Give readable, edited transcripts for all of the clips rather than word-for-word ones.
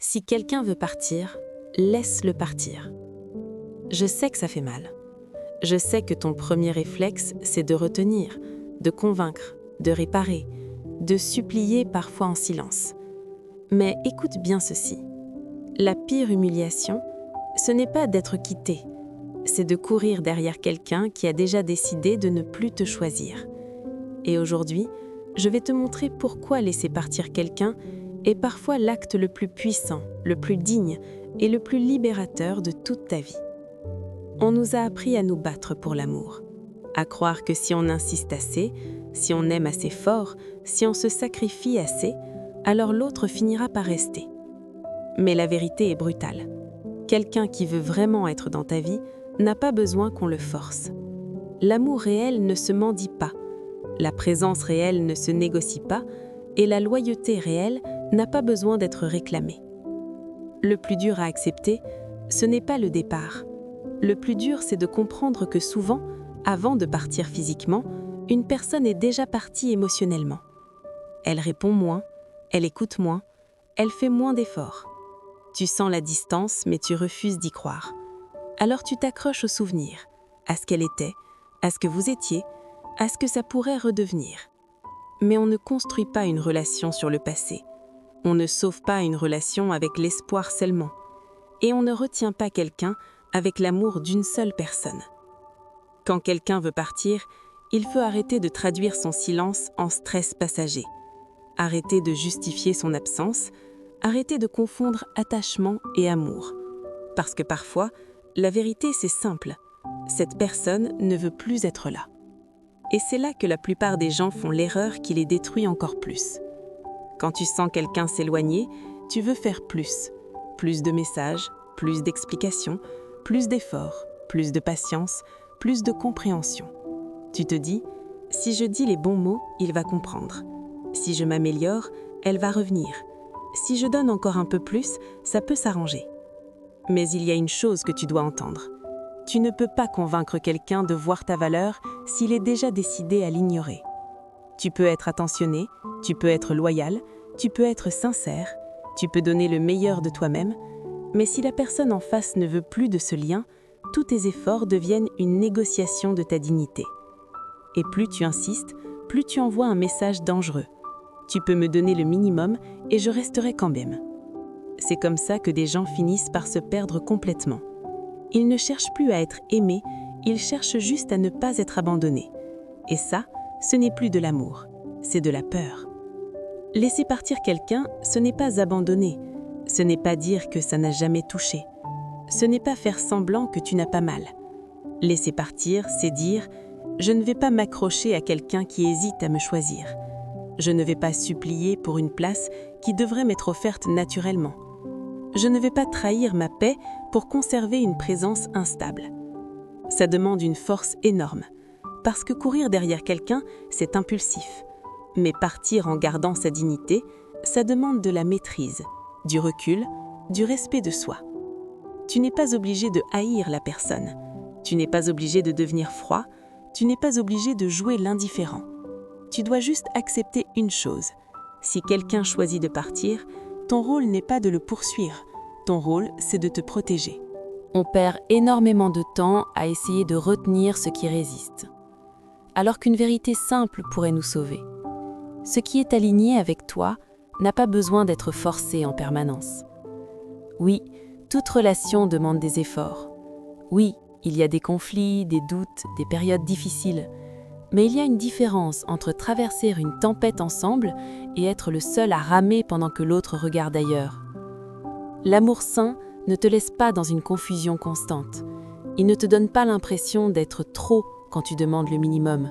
Si quelqu'un veut partir, laisse-le partir. Je sais que ça fait mal. Je sais que ton premier réflexe, c'est de retenir, de convaincre, de réparer, de supplier parfois en silence. Mais écoute bien ceci. La pire humiliation, ce n'est pas d'être quitté, c'est de courir derrière quelqu'un qui a déjà décidé de ne plus te choisir. Et aujourd'hui, je vais te montrer pourquoi laisser partir quelqu'un est parfois l'acte le plus puissant, le plus digne et le plus libérateur de toute ta vie. On nous a appris à nous battre pour l'amour, à croire que si on insiste assez, si on aime assez fort, si on se sacrifie assez, alors l'autre finira par rester. Mais la vérité est brutale. Quelqu'un qui veut vraiment être dans ta vie n'a pas besoin qu'on le force. L'amour réel ne se mendie pas, la présence réelle ne se négocie pas et la loyauté réelle n'a pas besoin d'être réclamée. Le plus dur à accepter, ce n'est pas le départ. Le plus dur, c'est de comprendre que souvent, avant de partir physiquement, une personne est déjà partie émotionnellement. Elle répond moins, elle écoute moins, elle fait moins d'efforts. Tu sens la distance, mais tu refuses d'y croire. Alors tu t'accroches au souvenir, à ce qu'elle était, à ce que vous étiez, à ce que ça pourrait redevenir. Mais on ne construit pas une relation sur le passé. On ne sauve pas une relation avec l'espoir seulement. Et on ne retient pas quelqu'un avec l'amour d'une seule personne. Quand quelqu'un veut partir, il faut arrêter de traduire son silence en stress passager. Arrêter de justifier son absence, arrêter de confondre attachement et amour. Parce que parfois, la vérité c'est simple. Cette personne ne veut plus être là. Et c'est là que la plupart des gens font l'erreur qui les détruit encore plus. Quand tu sens quelqu'un s'éloigner, tu veux faire plus. Plus de messages, plus d'explications, plus d'efforts, plus de patience, plus de compréhension. Tu te dis, si je dis les bons mots, il va comprendre. Si je m'améliore, elle va revenir. Si je donne encore un peu plus, ça peut s'arranger. Mais il y a une chose que tu dois entendre. Tu ne peux pas convaincre quelqu'un de voir ta valeur s'il est déjà décidé à l'ignorer. Tu peux être attentionné, tu peux être loyal, tu peux être sincère, tu peux donner le meilleur de toi-même, mais si la personne en face ne veut plus de ce lien, tous tes efforts deviennent une négociation de ta dignité. Et plus tu insistes, plus tu envoies un message dangereux. Tu peux me donner le minimum et je resterai quand même. C'est comme ça que des gens finissent par se perdre complètement. Ils ne cherchent plus à être aimés, ils cherchent juste à ne pas être abandonnés. Et ça, ce n'est plus de l'amour, c'est de la peur. Laisser partir quelqu'un, ce n'est pas abandonner, ce n'est pas dire que ça n'a jamais touché, ce n'est pas faire semblant que tu n'as pas mal. Laisser partir, c'est dire « je ne vais pas m'accrocher à quelqu'un qui hésite à me choisir. Je ne vais pas supplier pour une place qui devrait m'être offerte naturellement. Je ne vais pas trahir ma paix pour conserver une présence instable. » Ça demande une force énorme. Parce que courir derrière quelqu'un, c'est impulsif. Mais partir en gardant sa dignité, ça demande de la maîtrise, du recul, du respect de soi. Tu n'es pas obligé de haïr la personne. Tu n'es pas obligé de devenir froid. Tu n'es pas obligé de jouer l'indifférent. Tu dois juste accepter une chose. Si quelqu'un choisit de partir, ton rôle n'est pas de le poursuivre. Ton rôle, c'est de te protéger. On perd énormément de temps à essayer de retenir ce qui résiste. Alors qu'une vérité simple pourrait nous sauver. Ce qui est aligné avec toi n'a pas besoin d'être forcé en permanence. Oui, toute relation demande des efforts. Oui, il y a des conflits, des doutes, des périodes difficiles. Mais il y a une différence entre traverser une tempête ensemble et être le seul à ramer pendant que l'autre regarde ailleurs. L'amour sain ne te laisse pas dans une confusion constante. Il ne te donne pas l'impression d'être trop quand tu demandes le minimum.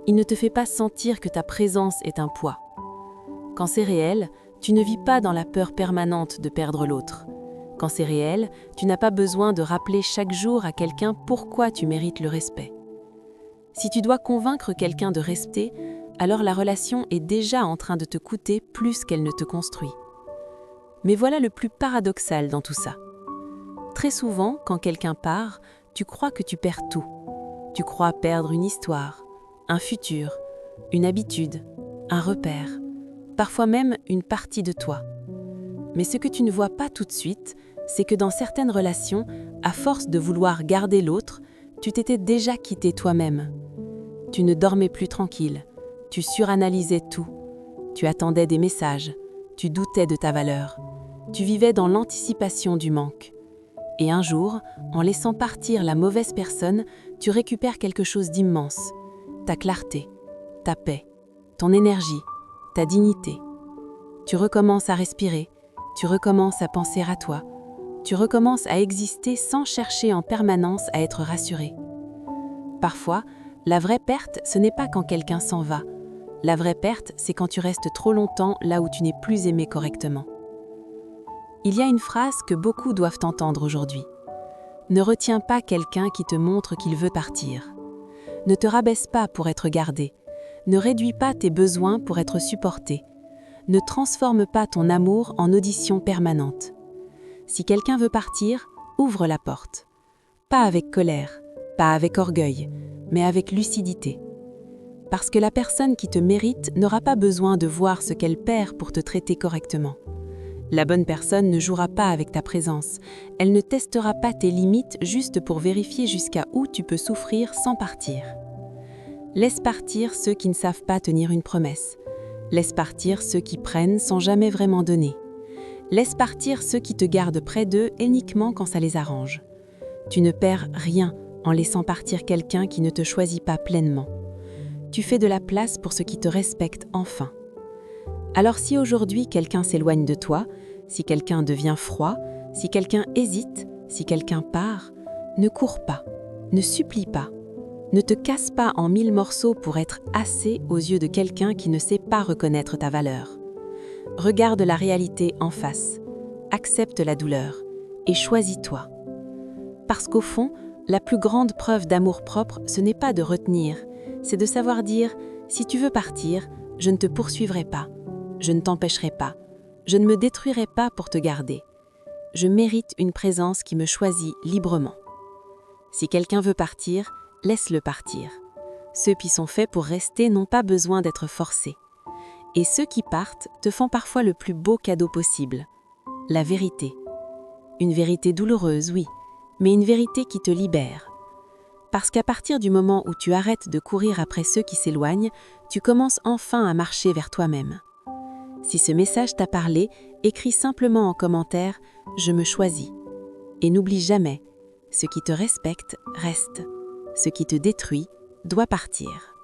Il ne te fait pas sentir que ta présence est un poids. Quand c'est réel, tu ne vis pas dans la peur permanente de perdre l'autre. Quand c'est réel, tu n'as pas besoin de rappeler chaque jour à quelqu'un pourquoi tu mérites le respect. Si tu dois convaincre quelqu'un de rester, alors la relation est déjà en train de te coûter plus qu'elle ne te construit. Mais voilà le plus paradoxal dans tout ça. Très souvent, quand quelqu'un part, tu crois que tu perds tout. Tu crois perdre une histoire, un futur, une habitude, un repère, parfois même une partie de toi. Mais ce que tu ne vois pas tout de suite, c'est que dans certaines relations, à force de vouloir garder l'autre, tu t'étais déjà quitté toi-même. Tu ne dormais plus tranquille, tu suranalysais tout, tu attendais des messages, tu doutais de ta valeur, tu vivais dans l'anticipation du manque. Et un jour, en laissant partir la mauvaise personne, tu récupères quelque chose d'immense, ta clarté, ta paix, ton énergie, ta dignité. Tu recommences à respirer, tu recommences à penser à toi, tu recommences à exister sans chercher en permanence à être rassuré. Parfois, la vraie perte, ce n'est pas quand quelqu'un s'en va. La vraie perte, c'est quand tu restes trop longtemps là où tu n'es plus aimé correctement. Il y a une phrase que beaucoup doivent entendre aujourd'hui. Ne retiens pas quelqu'un qui te montre qu'il veut partir. Ne te rabaisse pas pour être gardé. Ne réduis pas tes besoins pour être supporté. Ne transforme pas ton amour en audition permanente. Si quelqu'un veut partir, ouvre la porte. Pas avec colère, pas avec orgueil, mais avec lucidité. Parce que la personne qui te mérite n'aura pas besoin de voir ce qu'elle perd pour te traiter correctement. La bonne personne ne jouera pas avec ta présence. Elle ne testera pas tes limites juste pour vérifier jusqu'à où tu peux souffrir sans partir. Laisse partir ceux qui ne savent pas tenir une promesse. Laisse partir ceux qui prennent sans jamais vraiment donner. Laisse partir ceux qui te gardent près d'eux uniquement quand ça les arrange. Tu ne perds rien en laissant partir quelqu'un qui ne te choisit pas pleinement. Tu fais de la place pour ceux qui te respectent enfin. Alors si aujourd'hui quelqu'un s'éloigne de toi, si quelqu'un devient froid, si quelqu'un hésite, si quelqu'un part, ne cours pas, ne supplie pas, ne te casse pas en 1000 morceaux pour être assez aux yeux de quelqu'un qui ne sait pas reconnaître ta valeur. Regarde la réalité en face, accepte la douleur et choisis-toi. Parce qu'au fond, la plus grande preuve d'amour-propre, ce n'est pas de retenir, c'est de savoir dire « si tu veux partir, je ne te poursuivrai pas, je ne t'empêcherai pas, je ne me détruirai pas pour te garder. Je mérite une présence qui me choisit librement. » Si quelqu'un veut partir, laisse-le partir. Ceux qui sont faits pour rester n'ont pas besoin d'être forcés. Et ceux qui partent te font parfois le plus beau cadeau possible, la vérité. Une vérité douloureuse, oui, mais une vérité qui te libère. Parce qu'à partir du moment où tu arrêtes de courir après ceux qui s'éloignent, tu commences enfin à marcher vers toi-même. Si ce message t'a parlé, écris simplement en commentaire « Je me choisis ». Et n'oublie jamais, ce qui te respecte reste, ce qui te détruit doit partir.